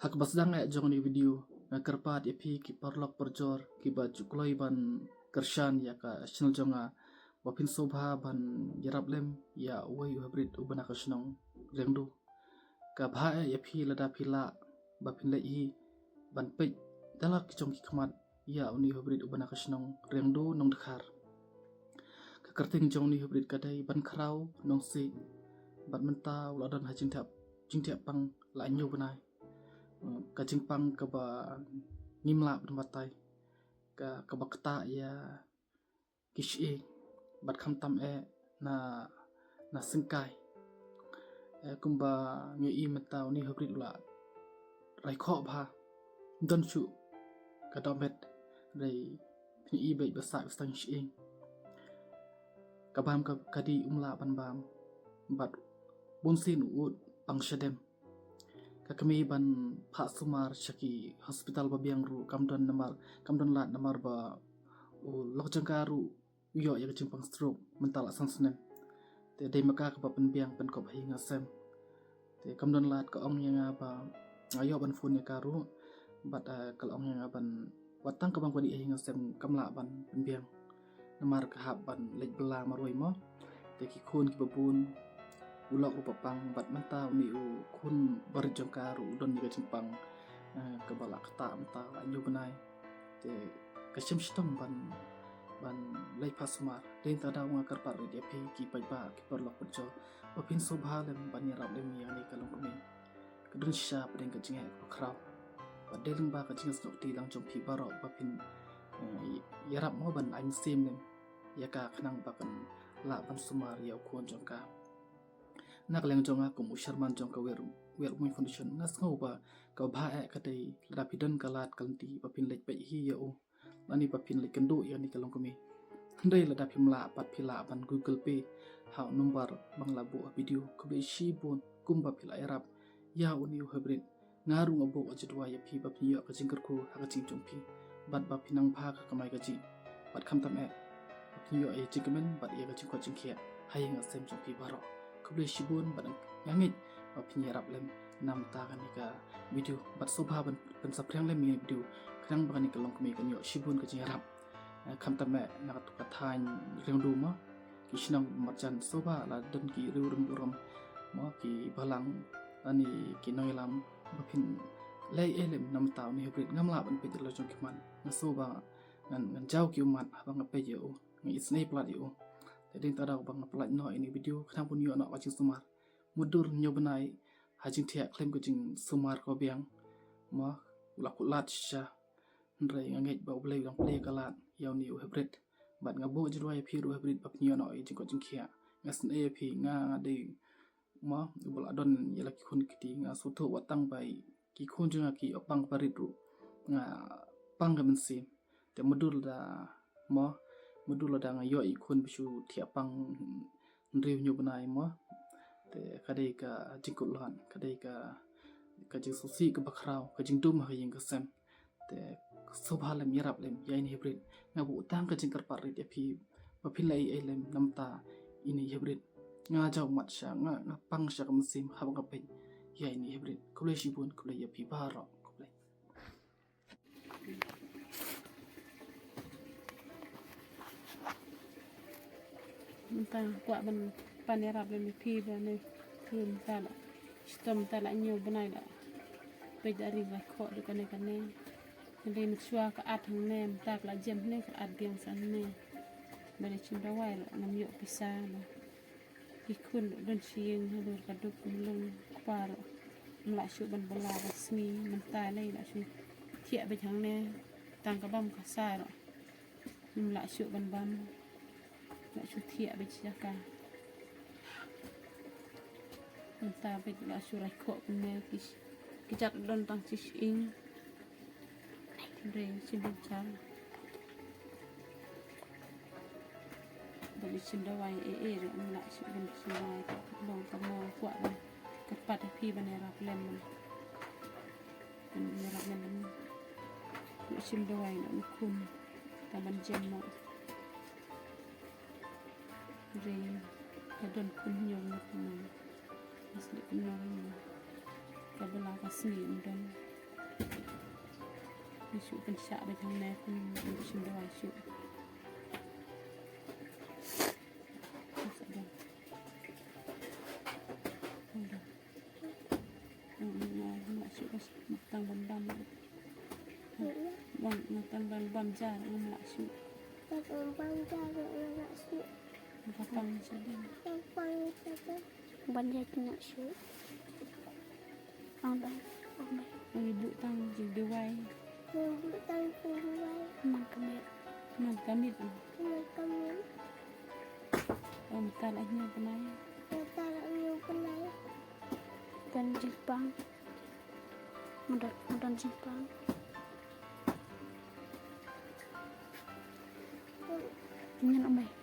Hak basdang jong ni video kerpat epi ki parlok perjor ki baju kloi ban kershan ya ka channel jonga wapin sobha ban yarablem ya wai hybrid ubana kashnong rengdu ka bha epi lada phila bapin lai ban pe dalak jong ki khamat ya uni hybrid ubana kashnong rengdu nong dakhar ka kerting jong ni hybrid kadai ban khrau nong si ban menta uladon hajing thap pang la nyu banai ka jingpang ka ba ngimla bermatai ka ba kata ya kishi bat kham tam na singkai kumba ngi mata ni hybrid ula rai kho bha don chu ka domet dai ni bai basa stang shi ka bam ka kadi umla ban bam bat bunsin ut pang shadem kami ban Pak Sumar Shaki hospital babiang ru kamdon lat namar ba lok jangkaru yo ya pang stroke mental sansnem te dei maka ka ban biang pen kop hinga sem te kamdon lat ka ong yang ba ayo ban phone ya karu bat kal ong yang ban watang ka bang kwani hinga sem kamla ban biang namar ka hab ban lek bela maroi mo te ki khun ki babun ulok upapang bat menta uni kun barjangkaru don ni jimpang ke balak ta menta anyu benai te kasim stom ban lai pasmar den ta daw nga karpar dia pi ki pai ba ki perlok perjo opin sobha lem ban yarap lem ya ni kalong kumi kedun sha pring ka jinga ko kraw ba delung ba ka jinga snok ti lang jong pi baro ba pin yarap mo ban aim sim lem ya ka khnang ba kan la ban sumar ya kon jong ka nak leng jonga ko musharman jong ka wer muy foundation nas ngau ba ka bha ka dei la pidan kalat kalti papin lek pe hi ya o ani papin lek kendu ya ni kalong kami ndai la da phimla pat phila ban google pay ha number bangla bo video ko be shi bon kumba phila arab ya uni hybrid ngaru ngabo ajidwa ya phi ba phi ya ka jingkar ko ha ka jing jong phi bat ba pinang pha ka kamai ka ji bat kham tam phi yo ai jikmen bat ya ka jing ko jing khia hai nga sem jong phi baro kubli shibun badang yangit opini rap lem nam ta kan ka video bat sobha ban saprang lem mi video krang bagani ka long kami kan yo shibun ka jing rap kham ta me na tu ka thain reng du ma ki shinang marjan sobha la don ki rum ma ki balang ani ki noilam bapin lei elem nam ta ni hybrid ngamla ban pe lo jong kiman na sobha ngan jaw ki umat bang pe yo ngi snake plat yo jadi tada bang pelat no ini video khang pun yo no wajing sumar mudur nyo benai hajing thia claim ko jing sumar ko biang ma lat sha ndrai ngai ba blai dang play kalat yaw ni hybrid bat ngabo jirwa ya phiru hybrid bap nyo no jing ko jing khia ngas ne phi nga de ma bol adon yala ki khun kiti nga sutho watang bai ki khun jing ki opang parit ru nga pang ga mensin te mudur da ma mudul da nga yo ikun bisu thiapang ndriu nyu banai mo te kadai ka jingkulan kadai ka jing susi ka bakrau ka jing dum ha ying ka sem te sobhalem yarap lem yain hybrid nga bu tang ka jing karpar ri phi ba philai elem namta ini hybrid nga jaw mat sha nga pang sha kam sim ha ba pe yain hybrid kulai shibun kulai ya phi baro kulai Mentang kuat ban panirap le pi ba ne kun tala stom tala nyu banai la pe dari va kho de kane ne chua ka at hang ne tak la jem ne ka at biang san ne bale chim da wai la nam yo pisa la ki kun don chieng ha do ka duk lung paro la shu ban bala rasmi man ta le la shu thia be thang ne tang ka bam ka sa ro la shu ban la shu thia be chaka ta be la shu ra kho ne ki chak don tang chi ing re chin chal bali chin da wai re la shu ban chin wai long ka mo kwa ka pat phi ban rap lem ban rap lem chin da wai na kun ta ban jem mo re ka don kun nyong na asli kun nyong ka bala ka sni don Isu kan syak dah tang nai pun untuk sendiri isu. Masak dah. Udah. Nak isu pas matang bam. Matang bam jar nak isu. Matang sedang. Banyak nak shoot. Ang Ibu tang jadi wai. magkamit. Magkamit. Tal ahnya penai. Dan Jepang. Mudah Jepang. Tinggal ambil.